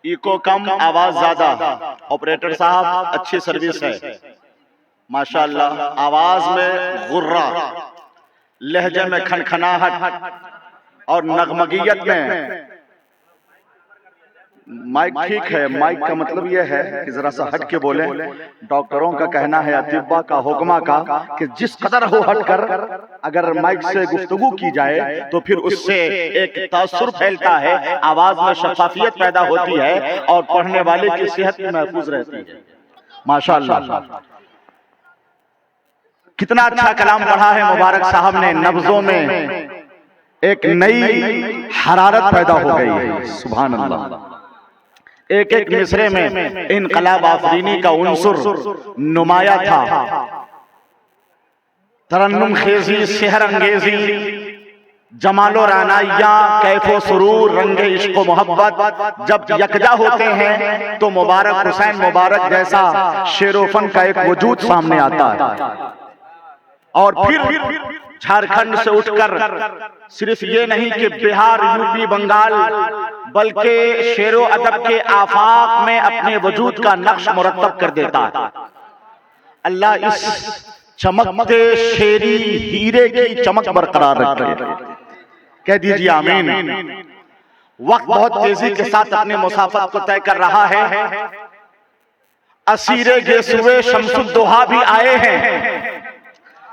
Eco कम, आवाज ज्यादा। Operator साहब अच्छी सर्विस है माशाअल्लाह। आवाज में गुर्रा, लहजे में खनखनाहट और नगमगियत में। माइक ठीक है, माइक का मतलब यह है कि जरा सा हट के बोले। डॉक्टरों का कहना है, अतिब्बा का, हुक्मा का, कि जिस कदर हो हट कर अगर माइक से गुफ्तगू की जाए तो फिर उससे एक तासुर फैलता है, आवाज में शफाफियत पैदा होती है और पढ़ने वाले की सेहत महफूज रहती है माशाअल्लाह। कितना अच्छा कलाम पढ़ा है मुबारक साहब ने। नब्जों में एक नई हरारत पैदा हो गई है, सुभान अल्लाह। एक एक मिसरे में इनकलाब आफरीनी का उन्सुर नुमाया था। तरन्नुम खेजी, सेहर अंगेजी, जमालो रानाइया, कैफो सुरूर, रंगे इश्क मोहब्बत जब यकजा होते हैं तो मुबारक हुसैन मुबारक जैसा शेरोफन का एक वजूद सामने आता है। और फिर झारखंड से उठकर सिर्फ ये नहीं कि बिहार, यूपी, बंगाल, बल्कि शेरो अदब के आफाक में अपने वजूद का नक्श मुरत्तब कर देता है। अल्लाह इस चमकते शेरी हीरे की चमक बरकरार रखे, कह दीजिए आमीन। वक्त बहुत तेजी के साथ अपने मुसाफत को तय कर रहा है। असीरे गेसुए शम्सुद्दोहा भी आए हैं।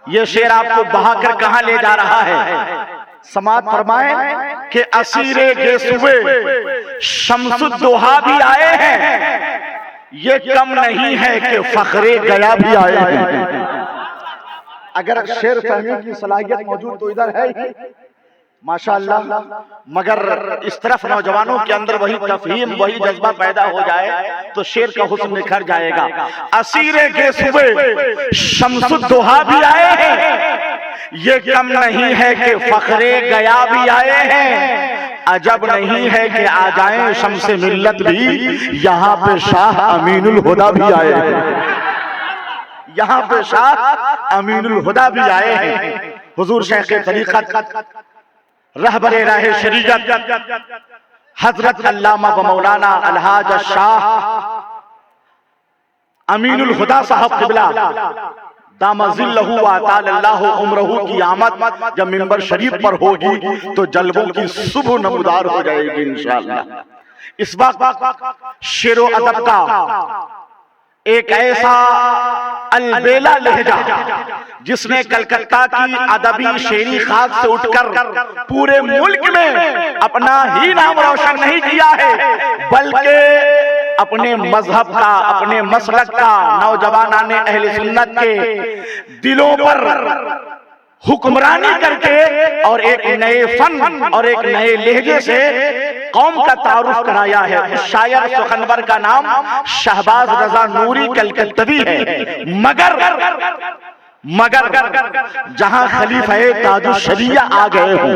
ये शेर आपको बहाकर कहां ले जा रहा है? समात फरमाए कि असीरे गेसुए शम्सुद्दोहा भी आए हैं। ये कम नहीं है कि फखरे गया भी आए हैं। अगर शेर फहमी की सलाहियत मौजूद तो इधर है ही माशाअल्लाह, मगर इस तरफ नौजवानों के अंदर वही तफहीम, वही जज्बा पैदा हो जाए तो शेर का हुस्न निखर जाएगा। असीरे गेसुए शम्सुद्दोहा भी आए हैं, ये कम नहीं है कि फखरे गया भी आए हैं। अजब नहीं है कि आ जाएं शम्से मिल्लत भी, यहाँ पे शाह अमीनुल हुदा भी आए हैं। यहाँ पे शाह अमीनुल हुदा भी आए हैं। हुजूर शेख तरीक़त, रहबरे राह शरीयत, हजरत अल्लामा व मौलाना अलहाज शाह अमीनुल हुदा साहब क़िबला दामज़िल्लहु व अतालल्लाहु उम्रहु की आमद जब मिंबर शरीफ पर होगी तो जल्बों की सुबह नमूदार हो जाएगी इंशाअल्लाह। इस वक्त शेरो अदब का एक ऐसा अलबेला लहजा जिसने कलकत्ता की अदबी शेरी खाक से उठकर पूरे मुल्क में अपना ही नाम रोशन नहीं किया है, बल्कि अपने मजहब का, अपने मसलक का, नौजवानाने अहले सुन्नत के दिलों पर हुक्मरानी करके और एक नए फन और एक नए लहजे से कौम का तारुफ कराया है। उस शायर सुखनवर का नाम शहबाज रजा नूरी कलकत्तवी है। मगर जहां खलीफे ताजुश शरिया आ गए हो,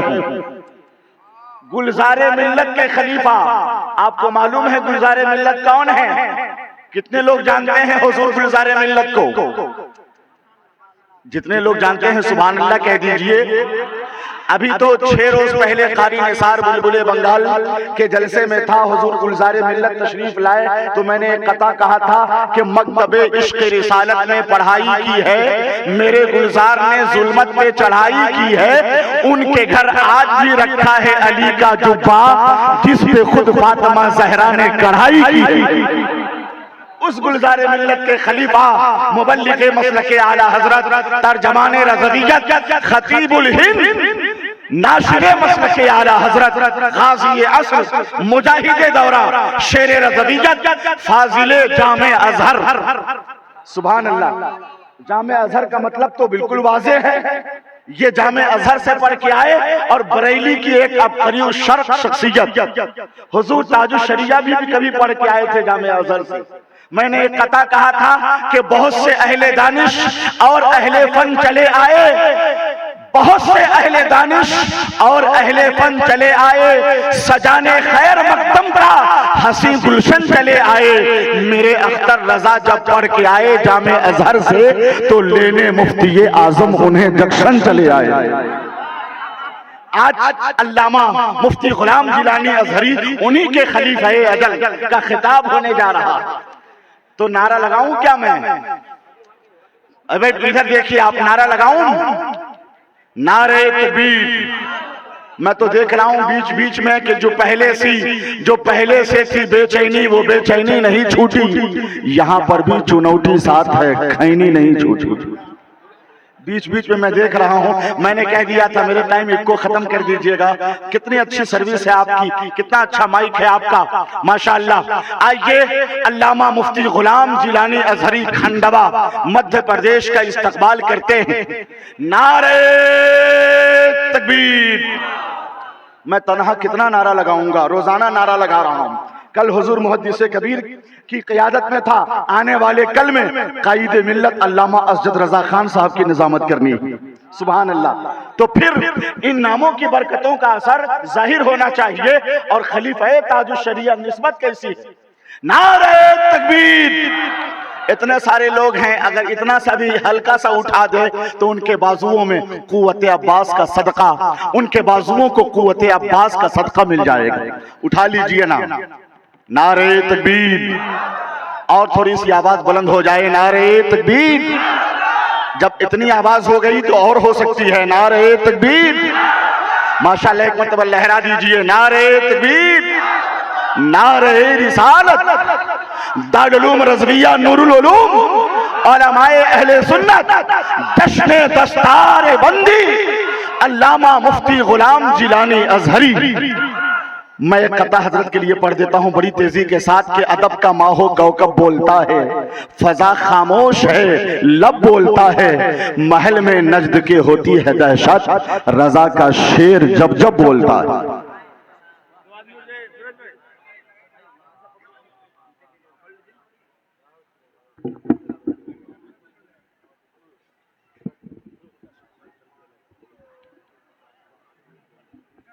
गुलजारे मिल्लत के खलीफा, आपको मालूम है गुलजारे मिल्लत कौन है? कितने लोग जानते हैं हुजूर गुलजारे मिल्लत को? जितने लोग जानते हैं सुभान अल्लाह कह दीजिए। अभी तो 6 रोज पहले कारी निसार बुलबुले बंगाल के जलसे में था, हुजूर गुलजारे मिल्लत तशरीफ लाए तो मैंने एक कता कहा था कि मकतबे इश्क रिसालत में पढ़ाई की है, मेरे गुलजार ने जुल्मत पे चढ़ाई की है। उनके घर आज भी रखा है अली का जुब्बा जिस पे खुद फातिमा जहरा ने कढ़ाई की है। उस गुलजारे मिल्लत के खलीफा मुबल्लिग़े मसलके आला हजरत तर्जमाने रज़वियत खतीबुल हिंद नाशिरे मसलके आला हजरत गाज़ी अस्र मुजाहिदे दौरा शेरे रज़वियत फाजिले जामे अज़हर। सुभान अल्लाह। जामे अज़हर का मतलब तो बिल्कुल वाज़ेह है, ये जामे अज़हर से पढ़ के आए और बरेली की एक अबकरी शर्क शख्सियत हुजूर ताजुश शरिया भी कभी पढ़ के आए थे जामे अज़हर से। मैंने एक कथा कहा था कि बहुत से अहले दानिश और अहले फन चले आए, बहुत से अहले दानिश और अहले फन चले आए, सजाने खैर मकदम का हंसी गुलशन चले आए। मेरे अख्तर रजा जब पढ़ के आए जामे अज़हर से तो लेने मुफ्ती आजम उन्हें जंक्शन चले आए। आज अल्लामा मुफ्ती गुलाम जिलानी अजहरी उन्हीं के खलीफे अजल का खिताब होने जा रहा, तो नारा लगाऊं क्या मैं? अबे इधर देखिए आप, नारा लगाऊं? नारे तकबीर। मैं तो देख रहा हूं बीच बीच में कि जो पहले से थी बेचैनी, वो बेचैनी नहीं छूटी। यहां पर भी चुनौती साथ है, खैनी नहीं छूटी। बीच बीच में मैं देख रहा हूं, मैंने कह दिया था मेरे टाइम को खत्म कर दीजिएगा। कितनी अच्छी सर्विस है आपकी, कितना अच्छा माइक है आपका, माशाअल्लाह। आइए अल्लामा मुफ्ती गुलाम जिलानी अजहरी खंडवा मध्य प्रदेश का इस्तकबाल करते हैं। नारे तकबीर। मैं तन्हा कितना नारा लगाऊंगा, रोजाना नारा लगा रहा हूं। कल हुजूर मुहद्दिस कबीर की क़यादत में था, आने वाले कल में कायद मिल्लत अल्लामा असजद रजा खान साहब की निजामत करनी है। सुभान अल्लाह। तो फिर इन नामों की बरकतों का असर जाहिर होना चाहिए। और खलीफा ताजुश शरिया निस्बत कैसी है? नारे तकबीर। इतने सारे लोग हैं, अगर इतना सा भी हल्का सा उठा दे तो उनके बाजुओं में कुव्वत अब्बास का सदका, उनके बाजुओं को कुव्वत अब्बास का सदका मिल जाएगा। उठा लीजिए ना, नारे तकबीर। और थोड़ी सी आवाज बुलंद हो जाए, नारे तकबीर। जब इतनी आवाज हो गई तो और हो सकती है, नारे तकबीर। माशाअल्लाह, एक मरतबा लहरा दीजिए, नारे तकबीर। नारे रिसालत, दारुल उलूम रज़विया नूरुल उलूम, उलमाए अहले सुन्नत, जश्न दस्तार बंदी अल्लामा मुफ्ती गुलाम जिलानी अजहरी। मैं एक कता हजरत के लिए पढ़ देता हूं बड़ी तेजी के साथ कि अदब का माहो कौकब बोलता है, फजा खामोश है लब बोलता है, महल में नजद के होती है दहशत, रजा का शेर जब जब बोलता है।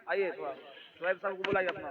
आइए शोएब साहब को बुलाइए अपना।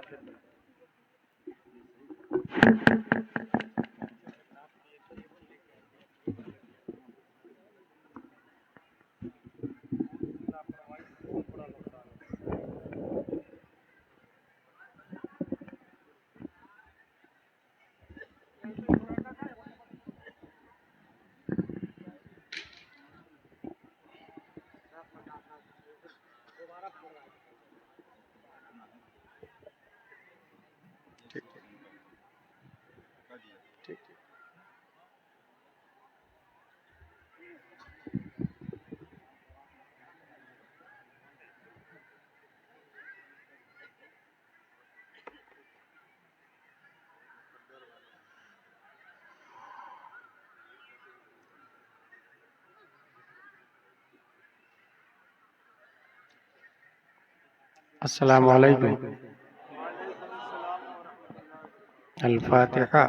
अस्सलामु अलैकुम। अल-फातिहा।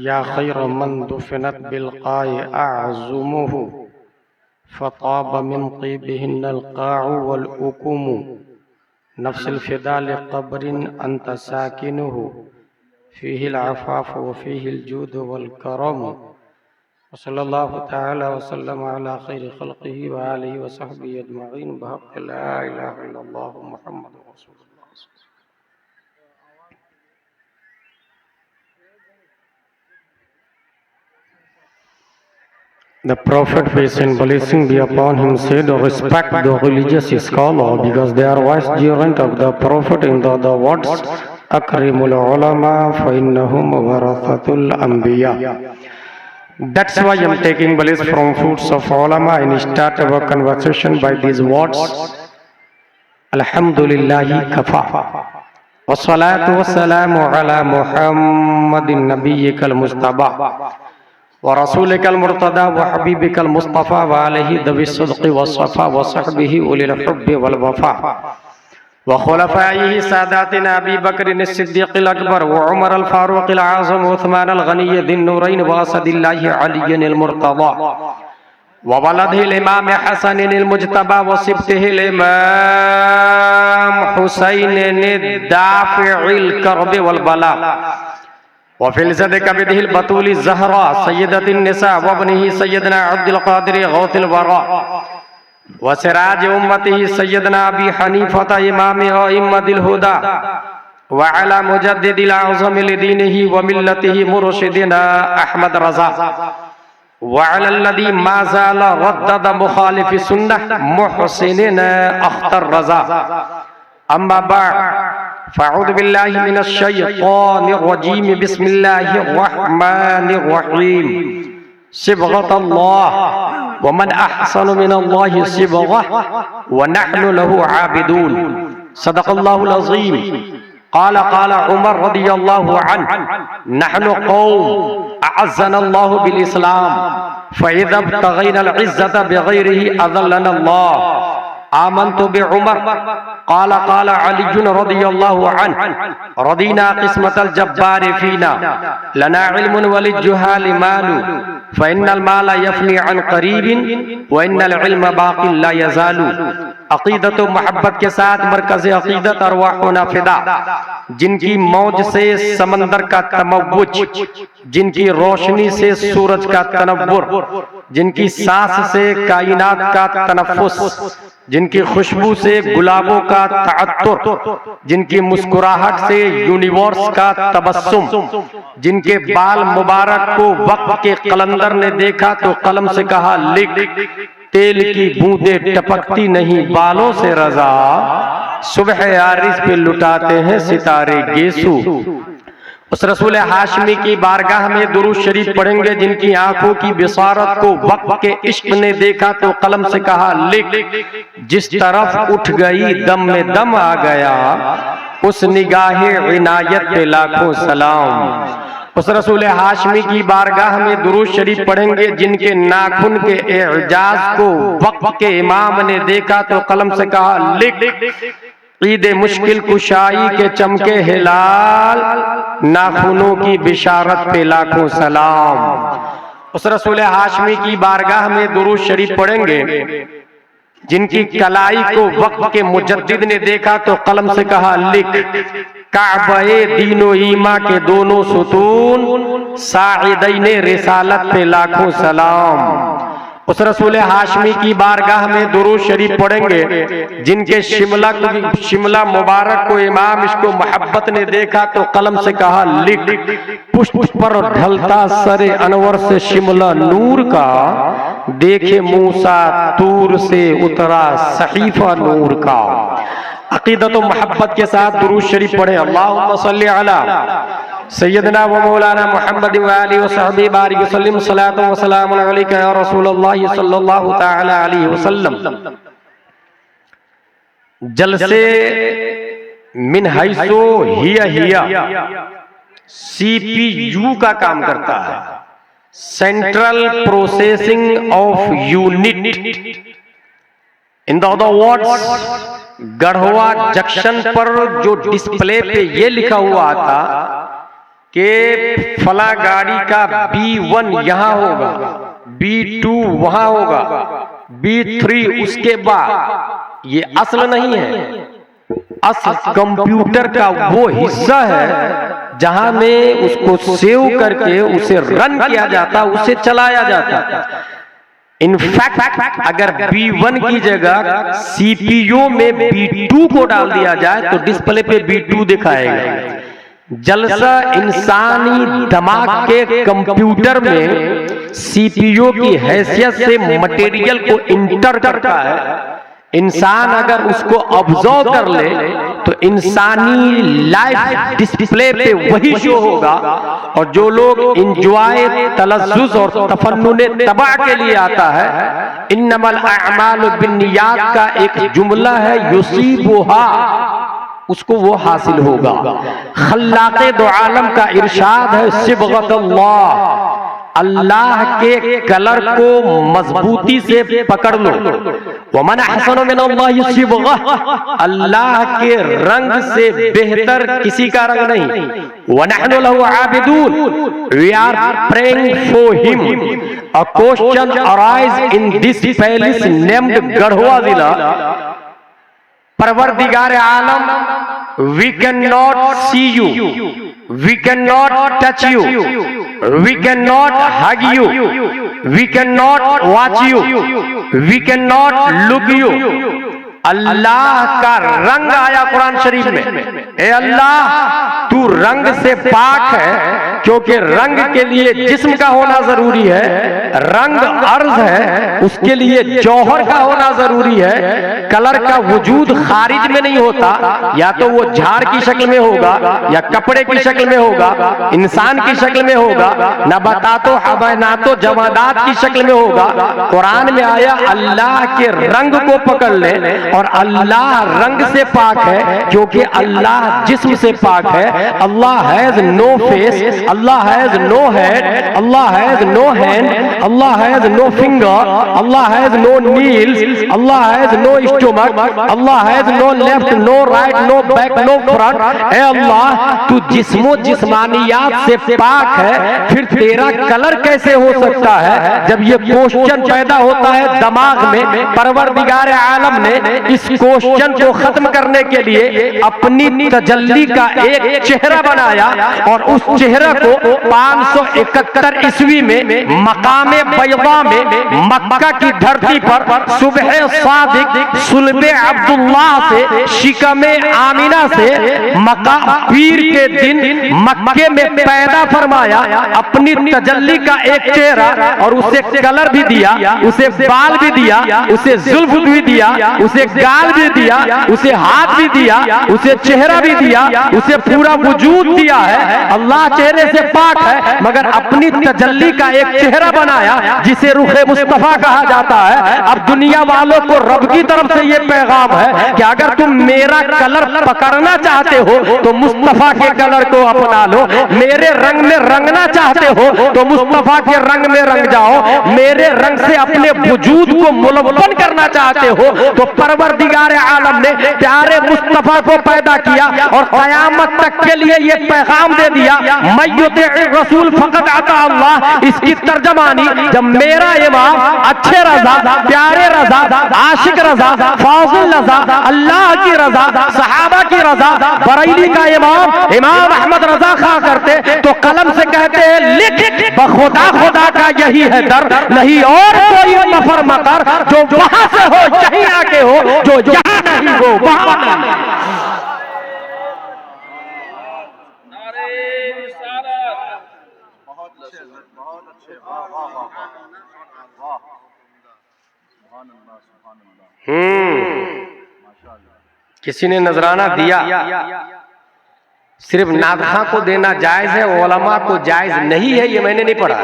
या खैर मन दुफिनत बिलक़ाए अअज़ुमुहु फ़ताब मिन क़ीबिहिन्नल क़ाअु वल उकुमु नफ्सिल फ़िदा लिक़ब्रिन अंत साकिनुहु फ़ीहिल अफ़ाफ़ व फ़ीहिल जूद वल करम। सल्लल्लाहु तआला वसल्लम अला खैरि खल्क़िही व आलिही व सहबिही अजमईन बहक़्क़ि ला इलाहा इल्लल्लाह मुहम्मदुर रसूलुल्लाह। The Prophet, peace and blessing be upon him, said, respect the religious scholar because they are vicegerent of the Prophet in the other words, Akrimul ulama fa innahum warathatul anbiya. That's why I am taking bliss from fruits of ulama and start our conversation by these words. Alhamdulillahi kafa. Wassalatu wassalamu ala Muhammadin nabiyyikal mustafa wa rasulikal murtada wa habibikal mustafa wa alihi dawi sidqi wa safa wa sahbihi ulil hubbi wal wafa wa khulafaihi sadatina Abi Bakrin as-Siddiqil Akbar wa Umar al-Faruq al-Azam wa Uthman al-Ghani dhin nurain wa asadillahi aliyin al-Murtada wa waladihi al-Imam Hasan al-Mujtaba wa sibtihi al-Imam Husayn al-Dafi'il karbi wal bala वफिल ज़द कबिदिल बतूल ज़हरा सय्यदतिन निसा वबनिही सय्यदना अब्दुल कादिर गौसिल वरा व सिराज उम्मतिही सय्यदना अबी Hanifa इमाम अइम्मतिल हुदा व अला मुजद्दिदिल आज़म लिदीनिही व मिल्लतिही मुर्शिदिना अहमद रज़ा व अला अल्लज़ी मा ज़ाल रद्दद मुखालिफ सुन्नह मुहसिनिन अख्तर रज़ा अम्मा बाद फ़अऊज़ु बिल्लाहि मिनश शैतानिर रजीम बिस्मिल्लाहिर रहमानिर रहीम सिबग़तल्लाह व मन अहसनु मिनल्लाहि सिबग़ह व नहनु लहु आबिदून सदक़ल्लाहुल अज़ीम क़ाल उमर रज़ियल्लाहु अन्हु नहनु क़ौम अअज़्ज़नल्लाहु बिल इस्लाम फ़इज़ा इब्तग़ैनल इज़्ज़ता बिग़ैरिही अज़ल्लनल्लाह आमन्तु बिउमर क़ाल अली रज़ियल्लाहु अन्हु रदीना क़िस्मतल जब्बारि फ़ीना लना इल्मुन वलिज्जुहालि मालु फ़इन्नल माला यफ़नी अन क़रीबिन व इन्नल इल्म बाक़िन ला यज़ालु। अक़ीदत व मोहब्बत के साथ मरकज़ अक़ीदत अरवाहुना फ़िदा, जिनकी मौज से समंदर का तमव्वुज, जिनकी रोशनी से सूरज का तनव्वुर, जिनकी सांस से कायनात का तनफ़्फ़ुस, जिनकी खुशबू से गुलाबों का तअत्तुर, जिनकी मुस्कुराहट से यूनिवर्स का तबस्सुम, जिनके बाल मुबारक को वक्त के कलंदर ने देखा तो कलम से कहा लिख, तेल की बूंदें टपकती नहीं बालों से रजा, सुबह आरिज़ पे लुटाते हैं सितारे गेसू। उस रसूल हाशमी की बारगाह में दुरूद शरीफ पढ़ेंगे जिनकी आंखों की बिसारत को वक्त के इश्क ने देखा तो कलम से कहा लिख, जिस तरफ उठ गई दम में दम आ गया, उस निगाहे इनायत पे लाखों सलाम। उस रसूल हाशमी की बारगाह में दुरूद शरीफ पढ़ेंगे जिनके नाखून के एजाज को वक्त के इमाम ने देखा तो कलम से कहा लिख, ईद मुश्किल कुशाई के चमके हिलाल, नाखूनों की बिशारत पे लाखों सलाम। उस रसूल हाशमी की बारगाह में दुरूद शरीफ पढ़ेंगे जिनकी कलाई को वक्त के मुजद्दिद ने देखा तो कलम से कहा लिख, काबे दीनो ईमा के दोनों सुतून, साइदैने रिसालत पे लाखों सलाम। उस रसूल हाशमी की बारगाह में दुरूद शरीफ पढ़ेंगे जिनके शिमला मुबारक को इमाम इसको मोहब्बत ने देखा तो कलम से कहा लिख, पुष्प पर ढलता सरे अनवर से शिमला नूर का, देखे मूसा तूर से उतरा सहीफा नूर का। अक़ीदत व मोहब्बत के साथ दुरूद शरीफ पढ़े। अल्लाहुम्मा सल्लि अला सय्यदना व मौलाना मुहम्मद व आलिहि व सहबिहि बारिक वसल्लिम सलातु व सलामुन अलैका या रसूलल्लाह सल्लल्लाहु तआला अलैहि वसल्लम। जलसे मिन हैसो हिया CPU का काम करता है, central processing of unit. In the other words, Garhwa junction पर जो डिस्प्ले पे ये लिखा हुआ था कि फला गाड़ी का B1 यहाँ होगा, B2 वहां होगा, B3 उसके बाद, ये असल नहीं है। असल कंप्यूटर का वो हिस्सा है जहां में उसको सेव करके उसे रन किया जाता, उसे चलाया जाता। इनफैक्ट अगर B1 की जगह CPU में B2 को डाल दिया जाए तो डिस्प्ले पे B2 दिखाएगा। जलसा इंसानी दिमाग के कंप्यूटर में CPU की हैसियत से मटेरियल को इंटर करता है। इंसान अगर उसको ऑब्जर्व कर ले तो इंसानी लाइफ डिस्प्ले पे वही शो होगा। और जो लोग इंजॉय तलज़्ज़ुज़ और तफन्नुने तबाह के लिए आता है, इन्नमल अअमालु बिन्नियात का एक जुमला है, युसीबुहा, उसको वो हासिल होगा। खल्लाक़े दो आलम का इरशाद है, सिबग़तुल्लाह, अल्लाह के कलर को मजबूती से पकड़ लो। वमन अहसनु मिनल्लाहि सिबग़ह, अल्लाह के रंग से बेहतर किसी का रंग नहीं। वनहनु लहु आबिदून, we are praying for him. A question arise in this palace named Garhwa जिला। परवरदिगार आलम, we can not see you, we cannot touch you, we cannot hug you, we cannot watch you, we cannot look you. अल्लाह का रंग आया कुरान शरीफ में, ए Allah तू रंग से पाक है, क्योंकि रंग के लिए जिस्म का होना जरूरी है, रंग अर्ज है, उसके लिए जौहर का होना जरूरी है। कलर का वजूद खारिज में नहीं होता, या तो वो झाड़ की शक्ल में होगा, या कपड़े की शक्ल में होगा, इंसान की शक्ल में होगा, नबातातो हबैनातो जमादात की शक्ल में होगा। कुरान में आया अल्लाह के रंग को पकड़ ले, और अल्लाह रंग से पाक है, क्योंकि अल्लाह जिस्म से पाक है। Allah has no face, Allah has no head, Allah has no hand, Allah has no finger, Allah has no nails, Allah has no stomach, Allah has no left, no right, no back, no front. ए Allah तू जिस्मो जिस्मानियात से पाक है, फिर तेरा colour कैसे हो सकता है? जब ये क्वेश्चन पैदा होता है दिमाग में, परवरदिगार आलम ने इस क्वेश्चन को खत्म करने के लिए अपनी तजल्ली का एक चेहरा बनाया, और उस चेहरा को 571 ईस्वी में मकामे बैदा में मक्का की धरती पर सुबह सादिक सुल्बे अब्दुल्लाह से शिकमे आमिना से मक्का पीर के दिन मक्के में पैदा फरमाया। अपनी तजल्ली का एक चेहरा, और उसे कलर भी दिया, उसे बाल भी दिया, उसे जुल्फ भी दिया, उसे गाल भी दिया, उसे हाथ भी दिया, उसे चेहरा भी दिया, उसे पूरा वजूद दिया है। अल्लाह चेहरे से पाक है, मगर अपनी तजल्ली का एक चेहरा बनाया जिसे रुखे मुस्तफा कहा जाता है। अब दुनिया वालों को रब की तरफ से ये पैगाम है कि अगर तुम मेरा कलर पकड़ना चाहते हो तो मुस्तफा के कलर को अपना लो, मेरे रंग में रंगना चाहते हो तो मुस्तफा के रंग में रंग जाओ, मेरे रंग से अपने वजूद को मुलव्वन करना चाहते हो तो परवरदिगार आलम ने प्यारे मुस्तफा को पैदा किया, और कयामत तक के लिए ये पैगाम दे दिया, मय्युति रसूल फकत अता अल्लाह। इसकी तर्जमानी, जब मेरा इमाम अच्छे रजा, प्यारे रजा, आशिक रजा, फाजिल रजा, अल्लाह की रजा, सहाबा की रजा, बरेली का इमाम अहमद रजा खा करते तो कलम से कहते हैं लिख, बखुदा खुदा का यही है दर, नहीं और कोई नफर मकर, जो वहां से हो यहीं आके हो, जो यहाँ नहीं हो वहां नहीं। किसी ने नजराना दिया, सिर्फ नादखा को देना जायज है, उलमा को जायज नहीं है, ये मैंने नहीं पढ़ा,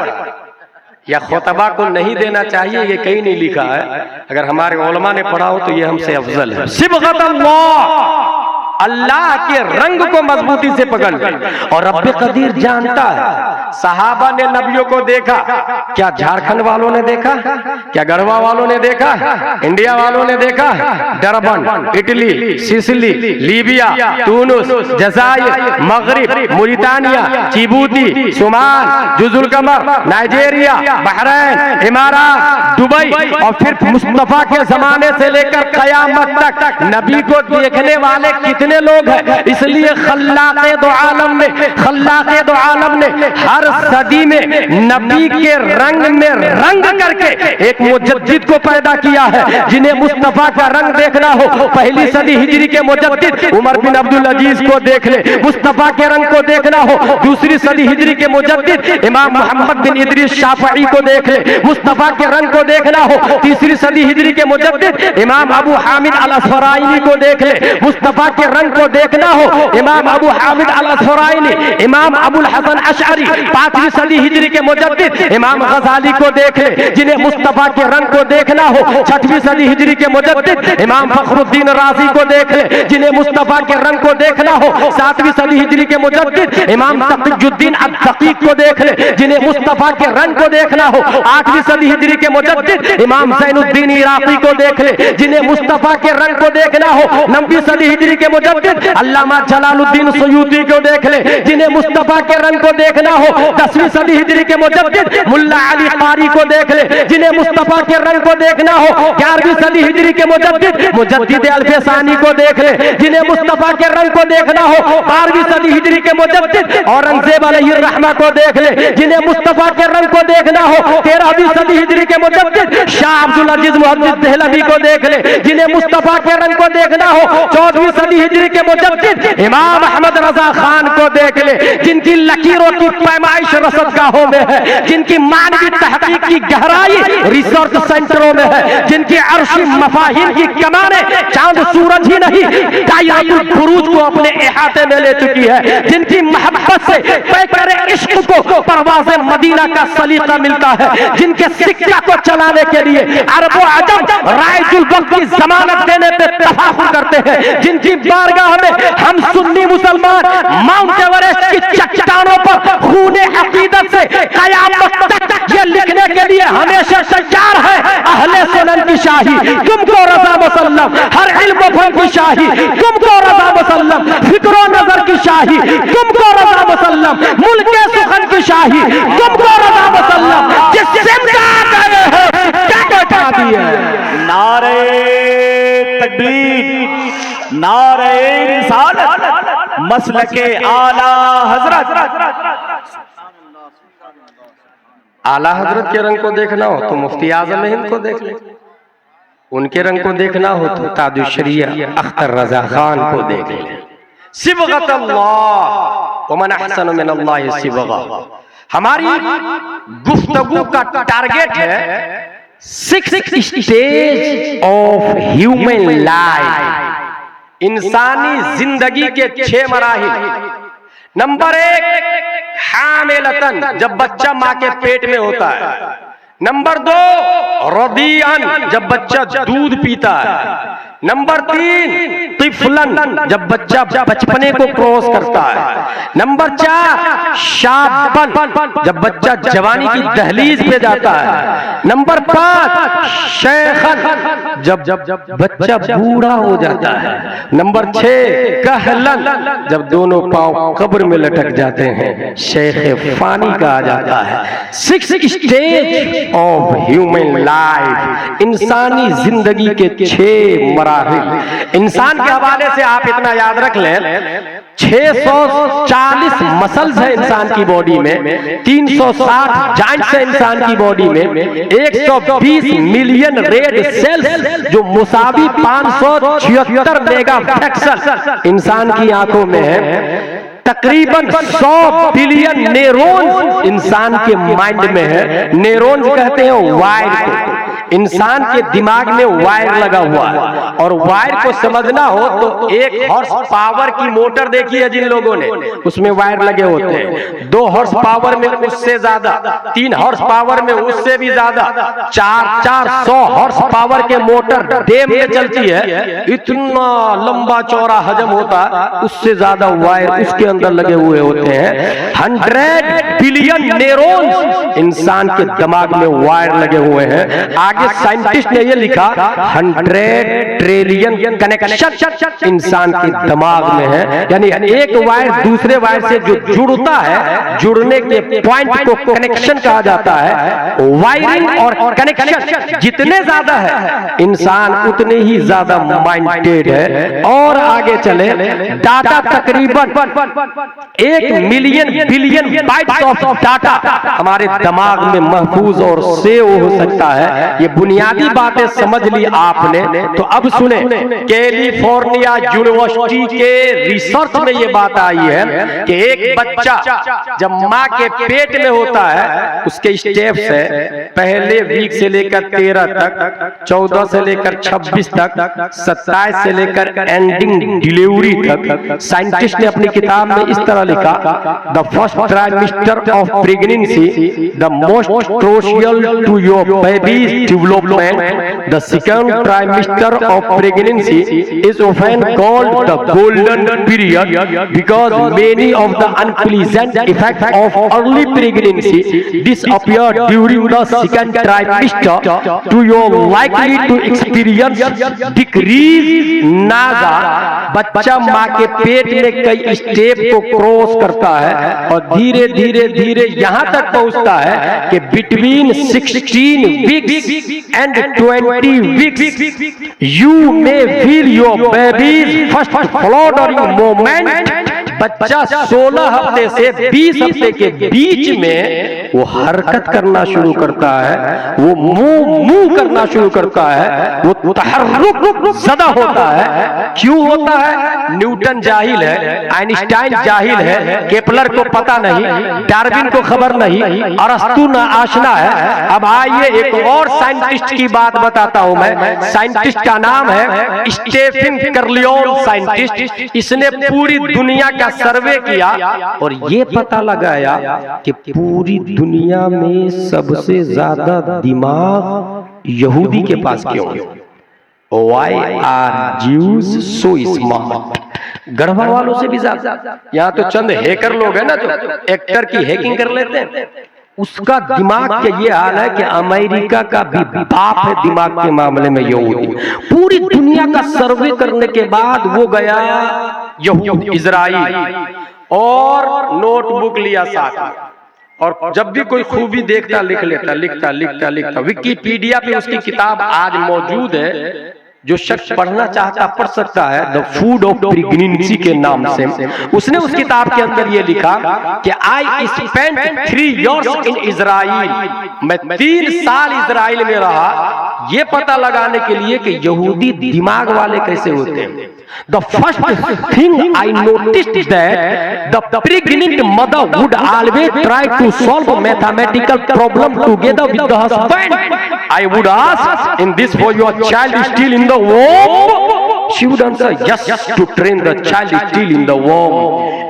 या खुतबा को नहीं देना चाहिए, ये कहीं नहीं लिखा है। अगर हमारे उलमा ने पढ़ा हो तो ये हमसे अफजल है। सिबगत अल्लाह, अल्लाह के रंग को मजबूती से पकड़ ले, और रब्बे कदीर जानता है। सहाबा ने नबियों को देखा, क्या झारखंड वालों ने देखा? क्या गढ़वा वालों ने देखा? इंडिया वालों ने देखा? डरबन, इटली, सिसिली, लीबिया, टूनुस, जजायर, मगरिब, मुरितानिया, जिबूती, सुमान, जुजुल कमर, नाइजेरिया, बहरैन, इमारात, दुबई, और फिर मुस्तफा के जमाने से लेकर कयामत तक नबी को देखने वाले कितने लोग हैं? इसलिए खल्लाक़े दो आलम ने हर सदी में नबी के रंग में रंग करके एक मुजद्दिद को पैदा किया है, जिन्हें मुस्तफा का रंग देखना हो। पहली सदी हिजरी के मुजद्दिद उमर बिन अब्दुल अजीज को देख ले, मुस्तफा के रंग को देखना हो। दूसरी सदी हिजरी के मुजद्दिद इमाम मोहम्मद बिन इदरीस शाफई को देख ले, मुस्तफा के रंग को देखना हो। तीसरी सदी हिजरी के मुजद्दिद इमाम अबू हामिद अल असफराइनी को देख ले, मुस्तफा के रंग को देखना हो। इमाम अबू हामिद अल असफराइनी, इमाम अबुल हसन अशअरी। पांचवी सदी हिजरी के मुजद्दिद इमाम गजाली को देख ले, जिन्हें मुस्तफा के रंग को देखना हो। छठवीं सदी हिजरी के मुजद्दिद इमाम फखरुद्दीन राजी को देख ले, जिन्हें मुस्तफा के रंग को देखना हो। सातवीं सदी हिजरी के मुजद्दिद इमाम तकीयुद्दीन अद-दकीक को देख ले, जिन्हें मुस्तफा के रंग को देखना हो। आठवीं सदी हिजरी के मुजद्दिद इमाम ज़ैनुद्दीन इराकी को देख ले, जिन्हें मुस्तफा के रंग को देखना हो। नवीं सदी हिजरी के मुजद्दिद मुजद्दिद अल्लामा जलालुद्दीन सुयूती को देख ले, जिन्हें मुस्तफा के रंग को देखना हो 10वीं सदी हिजरी के मुजद्दिद मुल्ला अली कारी को देख ले, जिन्हें मुस्तफा के रंग को देखना हो 11वीं सदी हिजरी के मुजद्दिद अल्फसानी को देख ले, जिन्हें मुस्तफा के रंग को देखना हो 12वीं सदी हिजरी के मुजद्दिद औरंगजेब अलैहिर्रहमा को देख ले, जिन्हें मुस्तफा के रंग को देखना हो 13वीं सदी हिजरी के मुजद्दिद शाह अब्दुल अजीज मुहद्दिस देहलवी को देख ले, जिन्हें मुस्तफा के रंग को देखना हो 14वीं सदी हिजरी के मुजद्दिद इमाम अहमद रजा खान को देख ले, जिनकी लकीरों की पैमाइश रसदगाहों में है, जिनकी मानवी तहकीक की गहराई रिसर्च सेंटरों में है, जिनकी अर्शी मफाहिम की कमाने चांद सूरज ही नहीं दायरातुल बुरूज को अपने इहाते में ले चुकी है, जिनकी मोहब्बत से पैकरे इश्क को परवाज़े मदीना का सलीका मिलता है, जिनके सिक्का को चलाने के लिए अरब व अजम रायजुल वक्त की जमानत देने पे तफाखुर करते हैं, जिनकी बारगाह में हम सुन्नी मुसलमान माउंट एवरेस्ट की चट्टानों पर खूने अकीदत से कयामत तक ये लिखने के लिए हमेशा तैयार है अहले सुनन की शाही तुमको रज़ा मुसल्लम, हर इल्म फन की शाही तुमको रज़ा मुसल्लम, फिक्र नजर की शाही तुमको रज़ा मुसल्लम, मुल्क सुखन की शाही तुमको रज़ा मुसल्लम, जिस सिमटा गए हैं क्या बता दिए। नारे तकबीर, नारे रिसालत, मसलके आला हजरत। आला हजरत के रंग को देखना हो तो मुफ्ती आजम हिंद को देख ले, उनके रंग को देखना हो तो ताजुश शरिया अख्तर रजा खान को देख ले। सिबगत अल्लाह व मन अहसन मिन अल्लाह सिबगा। हमारी गुफ्तगू का टारगेट है 6 स्टेज ऑफ ह्यूमन लाइफ, इंसानी जिंदगी के 6 मराहिल। नंबर 1 हामिलतन, जब बच्चा माँ के पेट में होता है। नंबर 2 रदीअन, जब बच्चा दूध पीता है। नंबर 3 तिफलन, जब बच्चा बचपने को क्रॉस करता है। नंबर 4 शाबन, जब बच्चा जवानी की दहलीज पे जाता है। नंबर 5 शेखन, जब बच्चा बूढ़ा हो जाता है। नंबर 6 कहलन, जब दोनों पांव कब्र में लटक जाते हैं, शेख फानी कहा जाता है। 6 स्टेज ऑफ ह्यूमन लाइफ, इंसानी जिंदगी के 6 मराहिल। इंसान के हवाले से आप इतना याद रख लें 640 मसल्स है इंसान की बॉडी में, 360 जॉइंट्स है इंसान की बॉडी में, 120 मिलियन रेड सेल्स जो मुसावी 576 मेगा पिक्सल इंसान की आंखों में है। तकरीबन 100 बिलियन न्यूरॉन्स इंसान के माइंड में है। न्यूरॉन्स कहते हैं वायर, इंसान के दिमाग में वायर लगा हुआ है, और वायर को समझना हो तो 1 हॉर्स पावर की मोटर देखी है जिन लोगों ने, उसमें वायर लगे होते हैं। 2 हॉर्स पावर में उससे ज्यादा, 3 हॉर्स पावर में उससे भी ज्यादा, 400 हॉर्स पावर के मोटर डैम में चलती है, इतना लंबा चौड़ा हजम होता है, उससे ज्यादा वायर उसके अंदर लगे हुए होते हैं। 100 बिलियन न्यूरॉन्स इंसान के दिमाग में वायर लगे हुए हैं। आगे साइंटिस्ट ने ये लिखा 100 ट्रिलियन कनेक्शन इंसान के दिमाग में है, यानी एक वायर दूसरे वायर से जो जुड़ता है, जुड़ने के पॉइंट को कनेक्शन कहा जाता है। वायरिंग और कनेक्शन जितने ज्यादा है, इंसान उतने ही ज्यादा माइंडेड है। और आगे चले, डाटा तकरीबन 1 million billion bytes of data हमारे दिमाग में महफूज और सेव हो सकता है। ये बुनियादी बातें समझ ली आपने, तो अब सुने, कैलिफोर्निया यूनिवर्सिटी के रिसर्च में ये बात आई है कि एक बच्चा जब माँ के पेट में होता है, उसके स्टेप्स है पहले वीक से लेकर 13 तक, 14 से लेकर 26 तक, 27 से लेकर एंडिंग डिलीवरी तक। साइंटिस्ट ने अपनी किताब में इस तरह लिखा, the first trimester of pregnancy the most crucial to your baby's development, the second trimester of pregnancy is often called the golden period because many of the unpleasant effects of early pregnancy disappear during the second trimester. To you likely to experience decrease नाज़ा। बच्चा माँ के पेट में कई step को cross करता है और धीरे धीरे धीरे यहाँ तक पहुँचता है कि between 16 weeks and 20 weeks you may feel your baby's first fluttering moment. बच्चा 16 हफ्ते से 20 हफ्ते के बीच में वो हरकत करना शुरू करता है, वो मूव करना शुरू करता है, वो तहर्रुक ज़दा होता है। क्यों होता है? न्यूटन जाहिल है, आइंस्टाइन जाहिल है, केपलर को पता नहीं, डार्विन को खबर नहीं, अरस्तु ना आशना है। अब आइए एक और साइंटिस्ट की बात बताता हूं मैं। साइंटिस्ट का नाम है स्टीफन कर्लियोन साइंटिस्ट। इसने पूरी दुनिया का सर्वे किया और ये पता लगाया कि पूरी दुनिया में सबसे ज्यादा दिमाग यहूदी के पास क्यों है। Why are Jews so smart? Garhwa वालों से भी ज्यादा। यहाँ तो चंद हैकर लोग हैं ना जो एक्टर की हैकिंग कर लेते हैं, उसका दिमाग का ये हाल है कि अमेरिका का भी बाप है दिमाग के मामले में यहूदी। पूरी दुनिया का सर्वे करने के बाद वो गया यहूद इजराइल और नोटबुक लिया साथ और जब भी कोई खूबी देखता लिख लेता, लिखता। विकिपीडिया पे उसकी किताब आज मौजूद है, जो शख्स पढ़ना चाहता पढ़ सकता है, द फूड ऑफ प्रेगनेंसी के नाम से। उसने उस किताब के अंदर ये लिखा कि I spent 3 years in Israel. मैं 3 साल इजराइल में रहा ये पता लगाने के लिए कि यहूदी दिमाग वाले कैसे होते हैं। The first thing I noticed that the pregnant mother would always try to solve a mathematical problem together with the husband. I would ask, in this for your child is still in the womb? She would answer yes to train the child is still in the womb.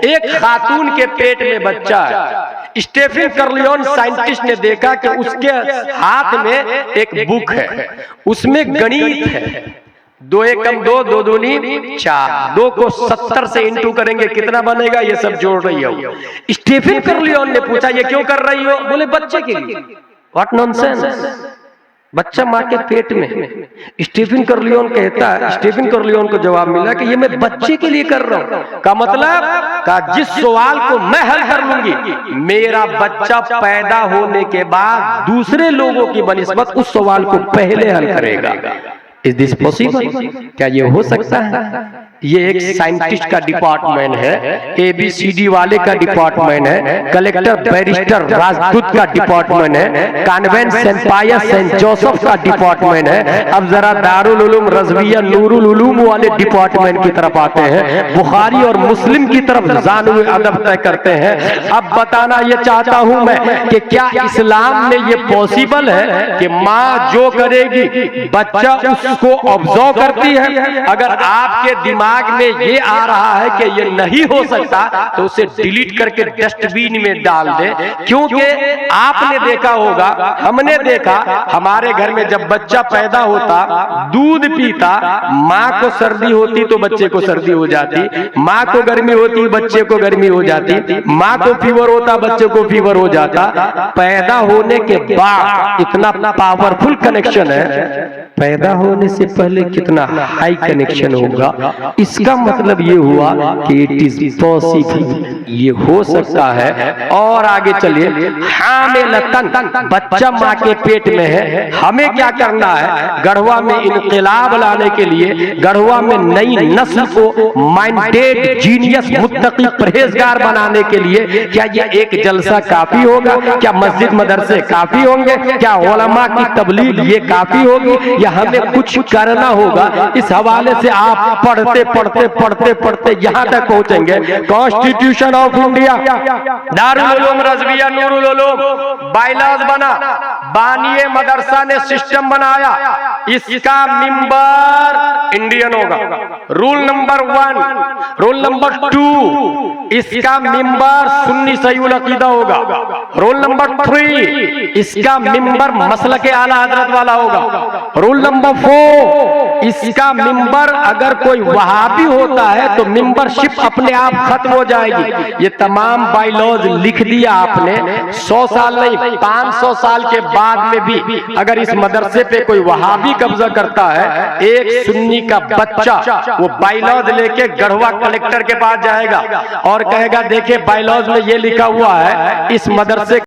एक खातून के पेट में बच्चा है। Stephen कर्लियोन scientist ने देखा कि उसके हाथ में एक बुक है, उसमें गणित है। 2 एकम 2, 2 दूनी 4, 2 को 70 से इंटू करेंगे कितना बनेगा, ये सब जोड़ रही हो। स्टीफन कर्लियोन ने पूछा ये क्यों कर रही हो? बोले बच्चे के लिए। व्हाट नॉनसेंस, बच्चा माँ के पेट में। स्टीफन कर्लियोन कहता है, स्टीफन कर्लियोन को जवाब मिला कि ये मैं बच्चे के लिए कर रहा हूँ। का मतलब का जिस सवाल को मैं हल कर लूंगी, मेरा बच्चा पैदा होने के बाद दूसरे लोगों की बनिस्बत उस सवाल को पहले हल करेगा। Is this possible? क्या ये हो सकता है? ये एक साइंटिस्ट का डिपार्टमेंट है, ABCD वाले का डिपार्टमेंट है, कलेक्टर बैरिस्टर राजदूत का डिपार्टमेंट है, कॉन्वेंट सेंट पायस सेंट जोसेफ का डिपार्टमेंट है। अब जरा दारुल उलूम रज़विया नूरुल उलूम वाले डिपार्टमेंट की तरफ आते हैं, बुखारी और मुस्लिम की तरफ जानवे अदब तय करते हैं। अब बताना ये चाहता हूं मैं कि क्या इस्लाम में ये पॉसिबल है कि माँ जो करेगी बच्चा उसको ऑब्जर्व करती है? अगर आपके दिमाग में ये आ रहा है कि ये नहीं हो सकता तो उसे डिलीट करके डस्टबिन में डाल दे, क्योंकि आपने देखा होगा, हमने देखा, हमारे घर में जब बच्चा पैदा होता दूध पीता, माँ को सर्दी होती तो बच्चे को सर्दी हो जाती, माँ को गर्मी होती बच्चे को गर्मी हो जाती, माँ को फीवर होता बच्चे को फीवर हो जाता। पैदा होने के बाद इतना पावरफुल कनेक्शन है, पैदा होने से पहले कितना हाई कनेक्शन होगा। इसका मतलब ये हुआ कि इट इज पॉसिबल, ये हो सकता है। और आगे चलिए, हामिलतन, बच्चा माँ के पेट में है, हमें क्या करना है? गढ़वा में इनकलाब लाने के लिए, गढ़वा में नई नस्ल को माइंडेड जीनियस मुत्तकी परहेजगार बनाने के लिए क्या ये एक जलसा काफी होगा? क्या मस्जिद मदरसे काफी होंगे? क्या उलमा की तबलीग ये काफी होगी, या हमें कुछ करना होगा? इस हवाले से आप पढ़ते पढ़ते पढ़ते पढ़ते यहाँ तक पहुंचेंगे। Constitution of India, Darul Uloom Razviya Noorul Uloom, bylaws बना, बानिए मदरसा ने सिस्टम बनाया, इसका मिंबर इंडियन होगा। रूल नंबर 1, रूल नंबर 2, इसका मिंबर सुन्नी सहीउल अकीदा होगा। रूल नंबर 3, इसका मिंबर मसलक आला हजरत वाला होगा। रूल नंबर 4, इसका मिंबर अगर कोई वहाबी होता है तो मिंबरशिप अपने आप खत्म हो जाएगी। ये तमाम बायलॉज लिख दिया आपने। 100 साल नहीं, 500 साल के बाद में भी अगर इस मदरसे पे कोई वहाबी कब्जा करता है, एक सुन्नी का बच्चा वो बायलॉज लेके गढ़वा कलेक्टर के पास जाएगा और कहेगा देखिए बायलॉज में ये लिखा हुआ है इस मदरसे